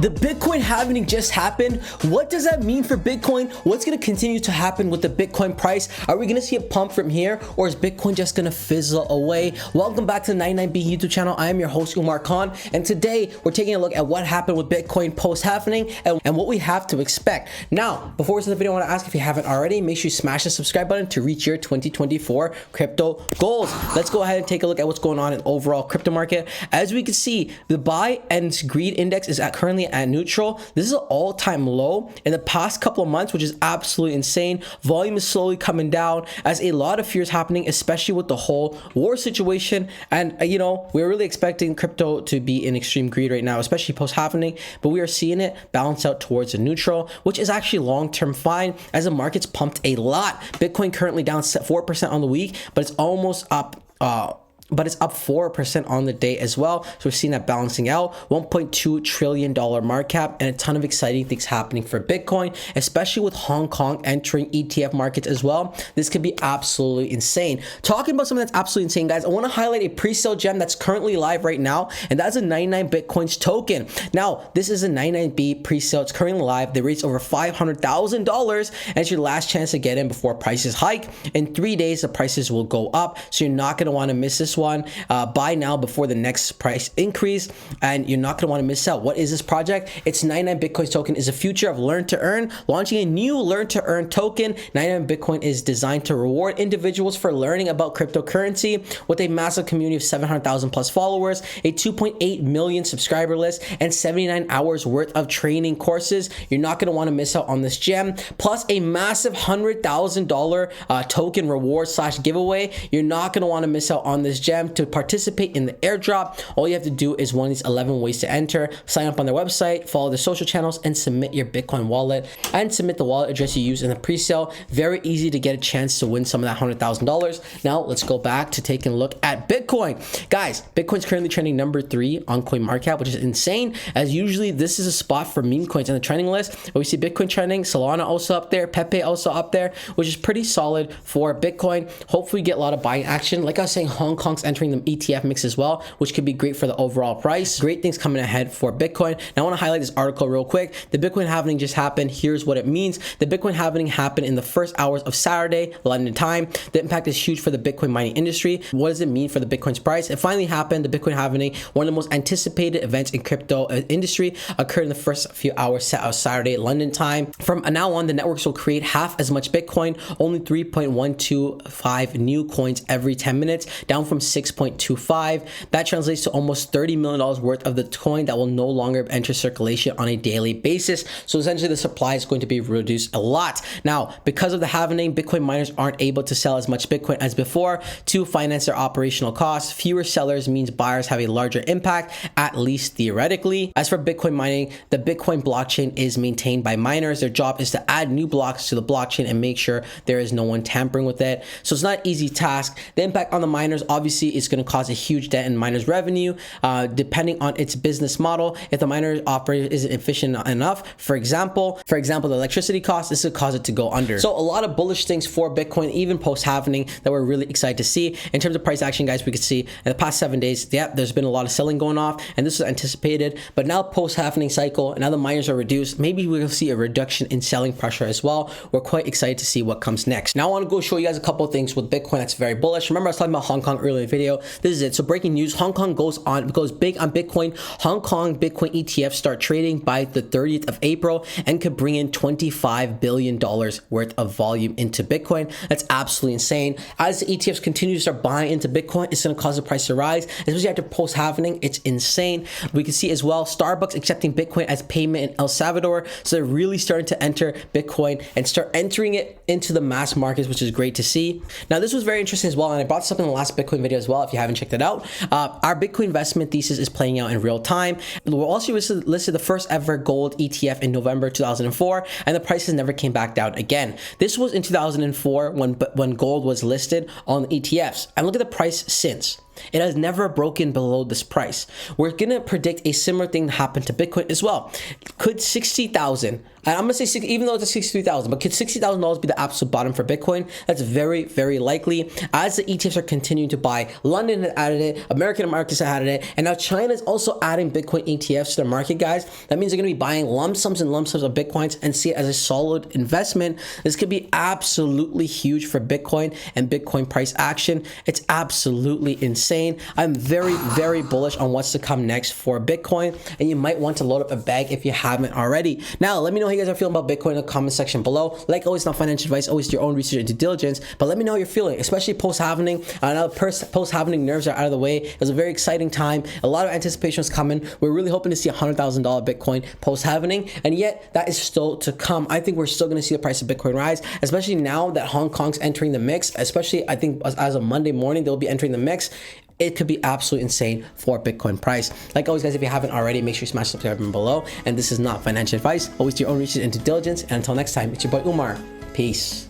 The Bitcoin halving just happened. What does that mean for Bitcoin? What's going to continue to happen with the Bitcoin price? Are we going to see a pump from here, or is Bitcoin just going to fizzle away? Welcome back to the 99B YouTube channel. I am your host, Umar Khan, and today we're taking a look at what happened with Bitcoin post-halving and what we have to expect. Now, before we start the video, I want to ask if you haven't already, make sure you smash the subscribe button to reach your 2024 crypto goals. Let's go ahead and take a look at what's going on in overall crypto market. As we can see, the buy and greed index is currently at neutral. This is an all-time low in the past couple of months, which is absolutely insane. Volume is slowly coming down as a lot of fears happening, especially with the whole war situation. And we're really expecting crypto to be in extreme greed right now, especially post-halving, but we are seeing it balance out towards a neutral, which is actually long-term fine as the market's pumped a lot. Bitcoin currently down 4% on the week, but it's almost up but it's up 4% on the day as well. So we're seeing that balancing out. $1.2 trillion market cap and a ton of exciting things happening for Bitcoin, especially with Hong Kong entering ETF markets as well. This could be absolutely insane. Talking about something that's absolutely insane, guys, I want to highlight a pre-sale gem that's currently live right now, and that's a 99 Bitcoins token. Now, this is a 99B pre-sale. It's currently live. They raised over $500,000, and it's your last chance to get in before prices hike. In 3 days, the prices will go up, so you're not going to want to miss this one. Buy now before the next price increase, and you're not going to want to miss out. What is this project? It's 99 Bitcoins token is a future of learn to earn, launching a new learn to earn token. 99 Bitcoin is designed to reward individuals for learning about cryptocurrency with a massive community of 700,000 plus followers, a 2.8 million subscriber list, and 79 hours worth of training courses. You're not going to want to miss out on this gem, plus a massive $100,000 token reward / giveaway. You're not going to want to miss out on this gem. To participate in the airdrop, all you have to do is one of these 11 ways to enter. Sign up on their website, follow their social channels, and submit your Bitcoin wallet and submit the wallet address you use in the pre-sale. Very easy to get a chance to win some of that $100,000. Now let's go back to taking a look at Bitcoin. Guys, Bitcoin's currently trending number 3 on CoinMarketCap, which is insane, as usually this is a spot for meme coins on the trending list. But we see Bitcoin trending, Solana also up there, Pepe also up there, which is pretty solid for Bitcoin. Hopefully get a lot of buying action. Like I was saying, Hong Kong's entering the ETF mix as well, which could be great for the overall price. Great things coming ahead for Bitcoin. Now I want to highlight this article real quick. The Bitcoin halving just happened. Here's what it means. The Bitcoin halving happened in the first hours of Saturday, London time. The impact is huge for the Bitcoin mining industry. What does it mean for the Bitcoin's price? It finally happened. The Bitcoin halving, one of the most anticipated events in crypto industry, occurred in the first few hours of Saturday, London time. From now on, the networks will create half as much Bitcoin, only 3.125 new coins every 10 minutes, down from 6.25. That translates to almost $30 million worth of the coin that will no longer enter circulation on a daily basis. So essentially the supply is going to be reduced a lot. Now, because of the halving, Bitcoin miners aren't able to sell as much Bitcoin as before to finance their operational costs. Fewer sellers means buyers have a larger impact, at least theoretically. As for Bitcoin mining, the Bitcoin blockchain is maintained by miners. Their job is to add new blocks to the blockchain and make sure there is no one tampering with it. So it's not an easy task. The impact on the miners obviously is going to cause a huge dent in miners' revenue, depending on its business model. If the miner operator isn't efficient enough, for example, the electricity cost, this could cause it to go under. So a lot of bullish things for Bitcoin, even post-halving, that we're really excited to see. In terms of price action, guys, we could see in the past 7 days, there's been a lot of selling going off, and this was anticipated. But now post-halving cycle, and now the miners are reduced, maybe we'll see a reduction in selling pressure as well. We're quite excited to see what comes next. Now I want to go show you guys a couple of things with Bitcoin that's very bullish. Remember I was talking about Hong Kong earlier in the video. This is it. So breaking news, Hong Kong goes big on Bitcoin. Hong Kong Bitcoin ETFs start trading by the 30th of April and could bring in $25 billion worth of volume into Bitcoin. That's absolutely insane. As the ETFs continue to start buying into Bitcoin, it's going to cause the price to rise, especially after post-halving. It's insane. We can see as well Starbucks accepting Bitcoin as payment in El Salvador. So they're really starting to enter Bitcoin and start entering it into the mass markets, which is great to see. Now this was very interesting as well, and I brought this up in the last Bitcoin video as well if you haven't checked it out. Our Bitcoin investment thesis is playing out in real time. We also listed the first ever gold ETF in November 2004, and the prices never came back down again. This was in 2004 when gold was listed on ETFs. And look at the price since. It has never broken below this price. We're gonna predict a similar thing to happen to Bitcoin as well. Could 60,000, and I'm gonna say even though it's 63,000, but could $60,000 be the absolute bottom for Bitcoin? That's very, very likely. As the ETFs are continuing to buy, London had added it, American markets have added it, and now China is also adding Bitcoin ETFs to their market, guys. That means they're gonna be buying lump sums and lump sums of Bitcoins and see it as a solid investment. This could be absolutely huge for Bitcoin and Bitcoin price action. It's absolutely insane. I'm very, very bullish on what's to come next for Bitcoin, and you might want to load up a bag if you haven't already. Now, let me know how you guys are feeling about Bitcoin in the comment section below. Like always, not financial advice, always do your own research and due diligence, but let me know how you're feeling, especially post-halving. I know post-halving nerves are out of the way. It was a very exciting time. A lot of anticipation is coming. We're really hoping to see $100,000 Bitcoin post-halving, and yet that is still to come. I think we're still going to see the price of Bitcoin rise, especially now that Hong Kong's entering the mix, especially I think as of Monday morning, they'll be entering the mix. It could be absolutely insane for Bitcoin price. Like always, guys, if you haven't already, make sure you smash the subscribe button below. And this is not financial advice. Always do your own research and due diligence. And until next time, it's your boy Umar. Peace.